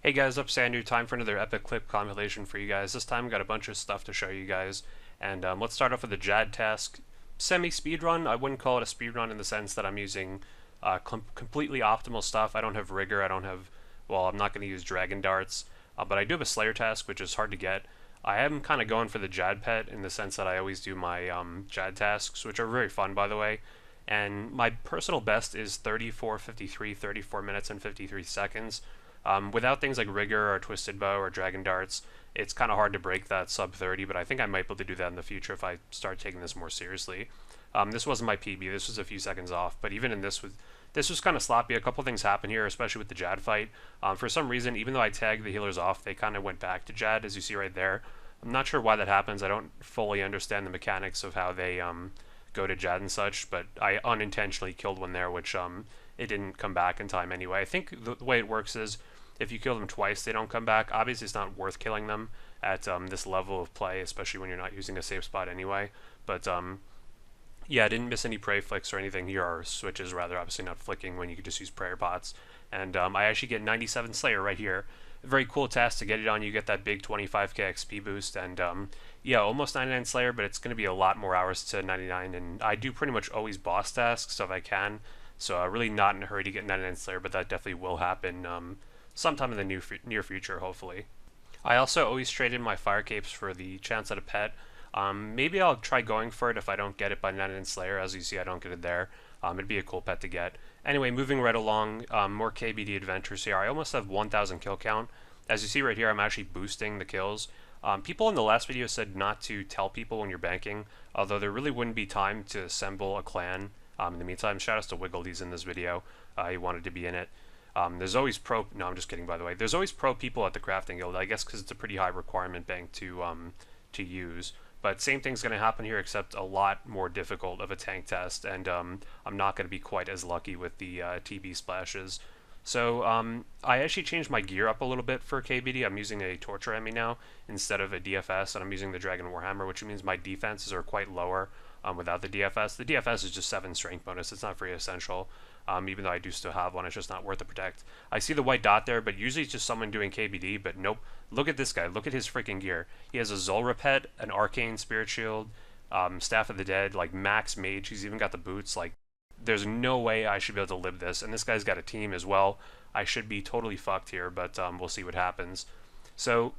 Hey guys, up Sandu, time for another epic clip compilation for you guys. This time I've got a bunch of stuff to show you guys. And let's start off with the JAD task. Semi-speedrun, I wouldn't call it a speedrun in the sense that I'm using completely optimal stuff. I don't have rigor, well, I'm not going to use dragon darts. But I do have a Slayer task, which is hard to get. I am kind of going for the JAD pet in the sense that I always do my JAD tasks, which are very fun, by the way. And my personal best is 34:53, 34 minutes and 53 seconds. Without things like Rigor or Twisted Bow or Dragon Darts, it's kind of hard to break that sub 30, but I think I might be able to do that in the future if I start taking this more seriously. This wasn't my PB, this was a few seconds off, but even in this was kind of sloppy. A couple things happened here, especially with the Jad fight. For some reason, even though I tagged the healers off, they kind of went back to Jad, as you see right there. I'm not sure why that happens. I don't fully understand the mechanics of how they go to Jad and such, but I unintentionally killed one there, which it didn't come back in time anyway. I think the way it works is if you kill them twice, they don't come back. Obviously, it's not worth killing them at this level of play, especially when you're not using a safe spot anyway. But yeah, I didn't miss any prey flicks or anything here, or switches rather, obviously not flicking when you could just use prayer pots. And I actually get 97 Slayer right here. A very cool task to get it on. You get that big 25k XP boost, and yeah, almost 99 Slayer, but it's going to be a lot more hours to 99, and I do pretty much always boss tasks if I can, so really not in a hurry to get 99 Slayer, but that definitely will happen sometime in the near future, hopefully. I also always trade in my fire capes for the chance at a pet. Maybe I'll try going for it if I don't get it by 99 Slayer. As you see, I don't get it there. It'd be a cool pet to get. Anyway, moving right along, more KBD adventures here. I almost have 1,000 kill count. As you see right here, I'm actually boosting the kills. People in the last video said not to tell people when you're banking, although there really wouldn't be time to assemble a clan. In the meantime, shoutouts to Wiggle, he's in this video. He wanted to be in it. There's always pro. No, I'm just kidding. By the way, there's always pro people at the crafting guild. I guess because it's a pretty high requirement bank to use. But same thing's going to happen here, except a lot more difficult of a tank test, and I'm not going to be quite as lucky with the TB splashes. So I actually changed my gear up a little bit for KBD. I'm using a Torture Emmy now instead of a DFS, and I'm using the Dragon Warhammer, which means my defenses are quite lower without the DFS. The DFS is just 7 strength bonus. It's not very essential. Even though I do still have one, it's just not worth the protect. I see the white dot there, but usually it's just someone doing KBD, but nope. Look at this guy. Look at his freaking gear. He has a Zulrah pet, an Arcane Spirit Shield, Staff of the Dead, like max mage. He's even got the boots. Like, there's no way I should be able to live this. And this guy's got a team as well. I should be totally fucked here, but we'll see what happens. So,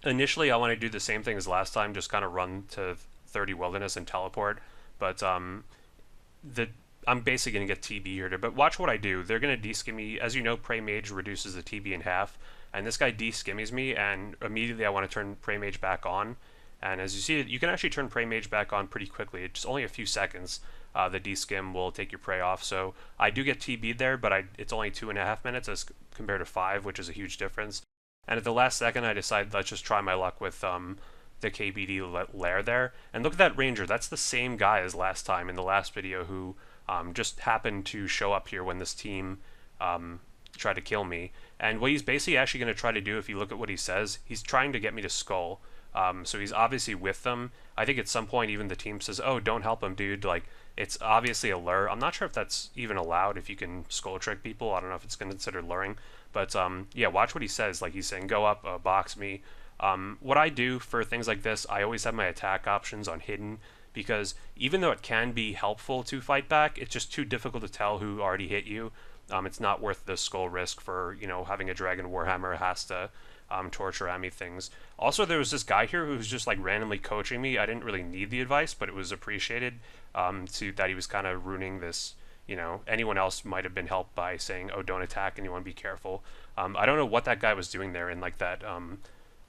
initially I want to do the same thing as last time, just kind of run to 30 Wilderness and teleport. But I'm basically going to get TB here, but watch what I do. They're going to de-skim me. As you know, Prey Mage reduces the TB in half, and this guy de-skimmies me, and immediately I want to turn Prey Mage back on. And as you see, you can actually turn Prey Mage back on pretty quickly. It's only a few seconds. The de-skim will take your prey off. So I do get TB'd there, but it's only 2.5 minutes as compared to 5, which is a huge difference. And at the last second, I decided let's just try my luck with the KBD lair there. And look at that Ranger. That's the same guy as last time in the last video who just happened to show up here when this team tried to kill me. And what he's basically actually going to try to do, if you look at what he says, he's trying to get me to skull. So he's obviously with them. I think at some point even the team says, oh, don't help him, dude. Like, it's obviously a lure. I'm not sure if that's even allowed, if you can skull trick people. I don't know if it's considered luring. But yeah, watch what he says. Like, he's saying, go up, box me. What I do for things like this, I always have my attack options on hidden, because even though it can be helpful to fight back, it's just too difficult to tell who already hit you. It's not worth the skull risk for, you know, having a Dragon Warhammer has to torture Emmy things. Also, there was this guy here who was just like randomly coaching me. I didn't really need the advice, but it was appreciated that he was kind of ruining this. You know, anyone else might have been helped by saying, oh, don't attack anyone, be careful. I don't know what that guy was doing there in like that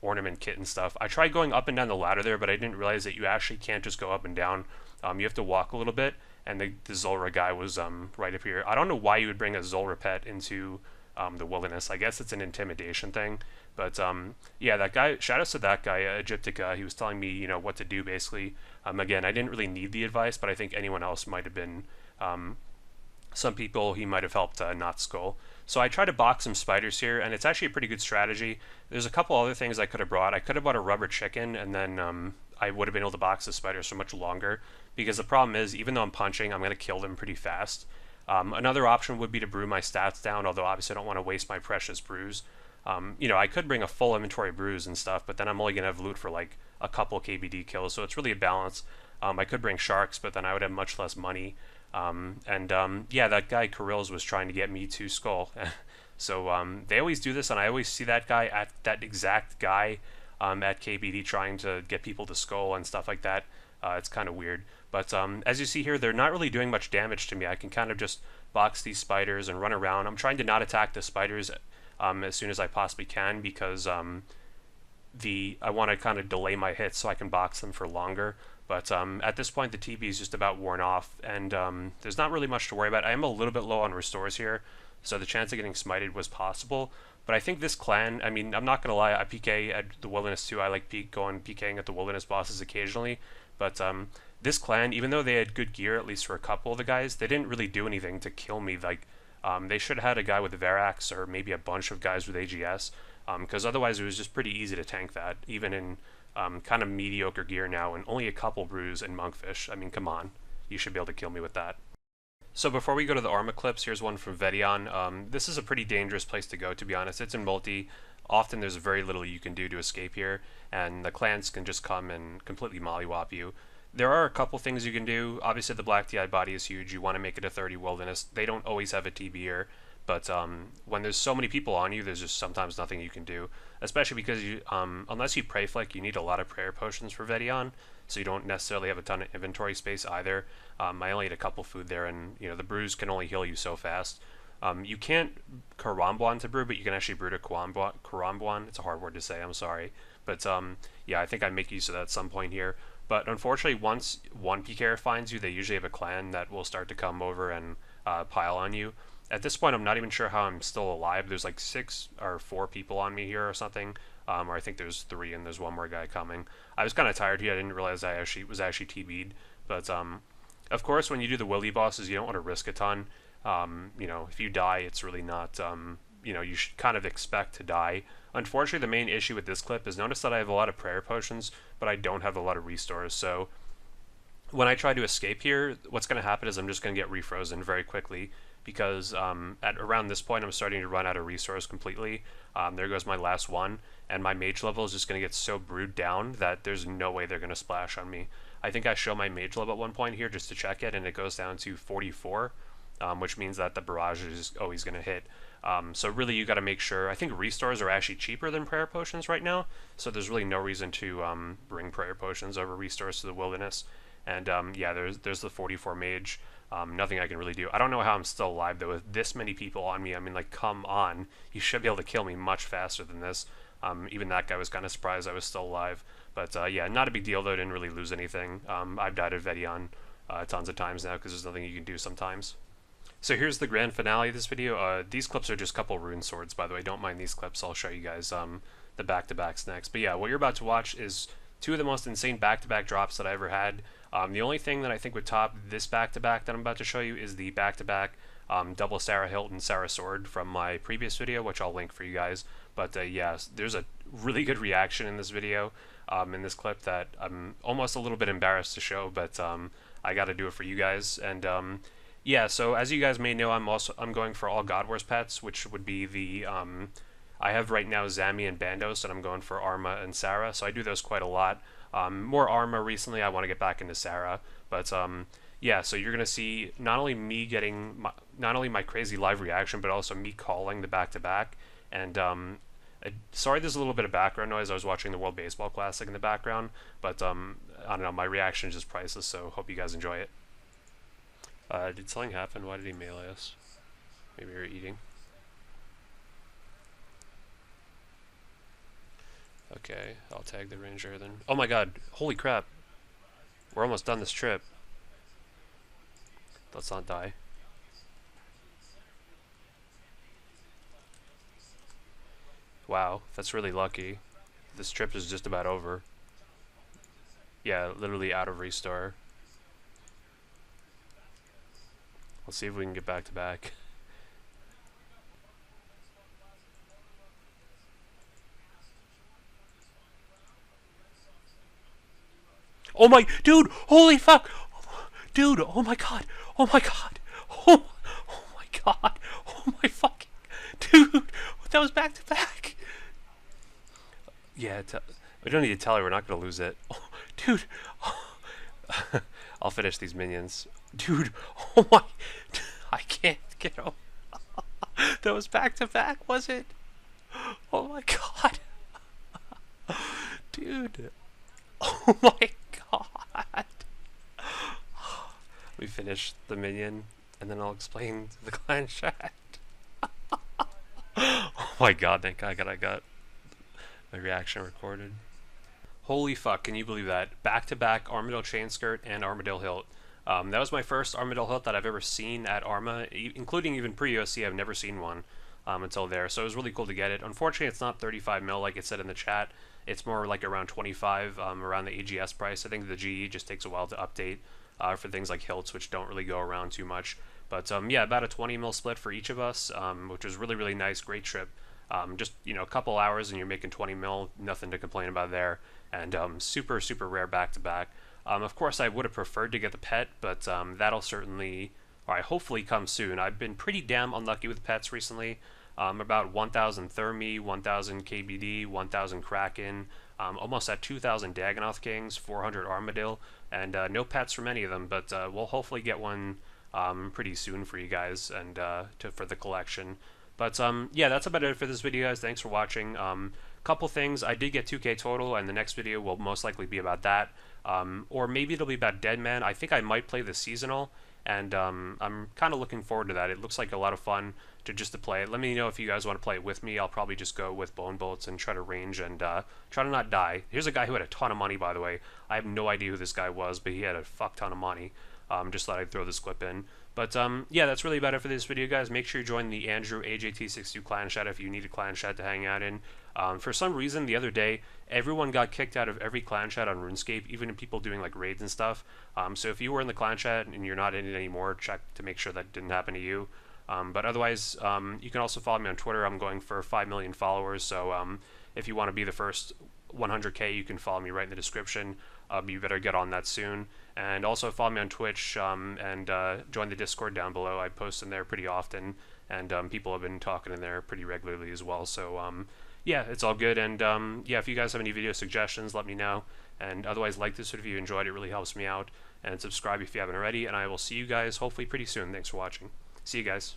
ornament kit and stuff. I tried going up and down the ladder there, but I didn't realize that you actually can't just go up and down. You have to walk a little bit, and the Zulrah guy was right up here. I don't know why you would bring a Zulrah pet into the wilderness. I guess it's an intimidation thing. But yeah, that guy, shoutouts to that guy, Egyptica, he was telling me, you know, what to do basically. Again, I didn't really need the advice, but I think anyone else might have been, some people he might have helped not skull. So I tried to box some spiders here, and it's actually a pretty good strategy. There's a couple other things I could have brought. I could have brought a rubber chicken, and then I would have been able to box the spiders for much longer, because the problem is, even though I'm punching, I'm going to kill them pretty fast. Another option would be to brew my stats down, although obviously I don't want to waste my precious brews. You know, I could bring a full inventory of brews and stuff, but then I'm only gonna have loot for like a couple KBD kills, so it's really a balance. I could bring sharks, but then I would have much less money. Yeah, that guy Karil's was trying to get me to skull. So they always do this, and I always see that guy at that exact guy at KBD trying to get people to skull and stuff like that. It's kind of weird. But as you see here, they're not really doing much damage to me. I can kind of just box these spiders and run around. I'm trying to not attack the spiders as soon as I possibly can because I want to kind of delay my hits so I can box them for longer. But at this point, the TB is just about worn off, and there's not really much to worry about. I am a little bit low on restores here, so the chance of getting smited was possible. But I think this clan, I mean, I'm not going to lie, I PK at the Wilderness too. I like going PKing at the Wilderness bosses occasionally. But this clan, even though they had good gear, at least for a couple of the guys, they didn't really do anything to kill me. Like, they should have had a guy with a Verax or maybe a bunch of guys with AGS, because otherwise it was just pretty easy to tank that, even in kind of mediocre gear now, and only a couple brews and monkfish. I mean, come on. You should be able to kill me with that. So before we go to the Arma clips, here's one from Vedion. This is a pretty dangerous place to go, to be honest. It's in multi. Often there's very little you can do to escape here, and the clans can just come and completely mollywop you. There are a couple things you can do. Obviously the Black TI body is huge. You want to make it a 30 Wilderness. They don't always have a TB here, but when there's so many people on you, there's just sometimes nothing you can do. Especially because you, unless you pray flick, you need a lot of prayer potions for Vedion, so you don't necessarily have a ton of inventory space either. I only had a couple food there, and you know the brews can only heal you so fast. You can't Karambuan to brew, but you can actually brew to Karambuan. It's a hard word to say, I'm sorry. But yeah, I think I'd make use of that at some point here. But unfortunately, once one PKer finds you, they usually have a clan that will start to come over and pile on you. At this point, I'm not even sure how I'm still alive. There's like 6 or 4 people on me here or something. Or I think there's 3 and there's one more guy coming. I was kind of tired here. I didn't realize I was actually TB'd. But of course, when you do the Willy bosses, you don't want to risk a ton. You know, if you die, it's really not, you know, you should kind of expect to die. Unfortunately, the main issue with this clip is notice that I have a lot of prayer potions, but I don't have a lot of restores. So when I try to escape here, what's going to happen is I'm just going to get refrozen very quickly because at around this point, I'm starting to run out of resource completely. There goes my last one, and my mage level is just going to get so brewed down that there's no way they're going to splash on me. I think I show my mage level at one point here just to check it, and it goes down to 44. Which means that the barrage is always going to hit. So really you got to make sure. I think restores are actually cheaper than prayer potions right now, so there's really no reason to bring prayer potions over restores to the Wilderness. And yeah, there's the 44 mage. Nothing I can really do. I don't know how I'm still alive though with this many people on me. I mean, like, come on. You should be able to kill me much faster than this. Even that guy was kind of surprised I was still alive. But yeah, not a big deal though. I didn't really lose anything. I've died at Vedion tons of times now because there's nothing you can do sometimes. So here's the grand finale of this video. These clips are just a couple rune swords, by the way. Don't mind these clips. I'll show you guys the back-to-backs next. But yeah, what you're about to watch is 2 of the most insane back-to-back drops that I ever had. The only thing that I think would top this back-to-back that I'm about to show you is the back-to-back double Sarah hilt and Sarah sword from my previous video, which I'll link for you guys. But yeah, there's a really good reaction in this video, in this clip, that I'm almost a little bit embarrassed to show, but I got to do it for you guys. And yeah, so as you guys may know, I'm going for all God Wars pets, which would be the I have right now Zami and Bandos, and I'm going for Arma and Sarah, so I do those quite a lot. More Arma recently. I want to get back into Sarah, but yeah, so you're gonna see not only me getting not only my crazy live reaction, but also me calling the back-to-back. And sorry, there's a little bit of background noise. I was watching the World Baseball Classic in the background, but I don't know, my reaction is just priceless, so hope you guys enjoy it. Did something happen? Why did he melee us? Maybe you're eating. Okay, I'll tag the ranger then. Oh my god, holy crap. We're almost done this trip. Let's not die. Wow, that's really lucky. This trip is just about over. Yeah, literally out of restore. Let's see if we can get back to back. Oh my, dude, holy fuck. Dude, oh my god. Oh my god. Oh my god. Oh my fucking, dude, that was back to back. Yeah, we don't need to tell her we're not gonna lose it. Oh, dude, I'll finish these minions. Dude, oh my, I can't get over. That was back to back, was it? Oh my god. Dude. Oh my god. We finish the minion, and then I'll explain to the clan chat. Oh my god, thank god I got my reaction recorded. Holy fuck, can you believe that? Back-to-back Armadillo Chain Skirt and Armadillo Hilt. That was my first Armadillo Hilt that I've ever seen at Arma, including even pre-USC. I've never seen one until there, so it was really cool to get it. Unfortunately, it's not 35 mil like it said in the chat. It's more like around 25, around the AGS price. I think the GE just takes a while to update for things like hilts, which don't really go around too much. But yeah, about a 20 mil split for each of us, which was really, really nice. Great trip. Just, you know, a couple hours and you're making 20 mil, nothing to complain about there. And super, super rare back-to-back. Of course, I would have preferred to get the pet, but that'll certainly, or hopefully come soon. I've been pretty damn unlucky with pets recently. About 1,000 Thermi, 1,000 KBD, 1,000 Kraken, almost at 2,000 Dagonoth Kings, 400 Armadillo, and no pets from any of them, but we'll hopefully get one pretty soon for you guys and for the collection. But yeah, that's about it for this video, guys. Thanks for watching. Couple things, I did get 2K total, and the next video will most likely be about that. Or maybe it'll be about Deadman. I think I might play the seasonal, and I'm kind of looking forward to that. It looks like a lot of fun to play it. Let me know if you guys want to play it with me. I'll probably just go with bone bullets and try to range and try to not die. Here's a guy who had a ton of money, by the way. I have no idea who this guy was, but he had a fuck ton of money. Just thought I'd throw this clip in. But yeah, that's really about it for this video, guys. Make sure you join the Andrew AJT62 clan chat if you need a clan chat to hang out in. For some reason, the other day, everyone got kicked out of every clan chat on RuneScape, even people doing like raids and stuff. So if you were in the clan chat and you're not in it anymore, check to make sure that didn't happen to you. But otherwise, you can also follow me on Twitter. I'm going for 5 million followers, so if you want to be the first 100K, you can follow me right in the description. You better get on that soon. And also follow me on Twitch and join the Discord down below. I post in there pretty often, and people have been talking in there pretty regularly as well. So yeah, it's all good. And yeah, if you guys have any video suggestions, let me know. And otherwise, like this video if you enjoyed it. It really helps me out. And subscribe if you haven't already. And I will see you guys hopefully pretty soon. Thanks for watching. See you guys.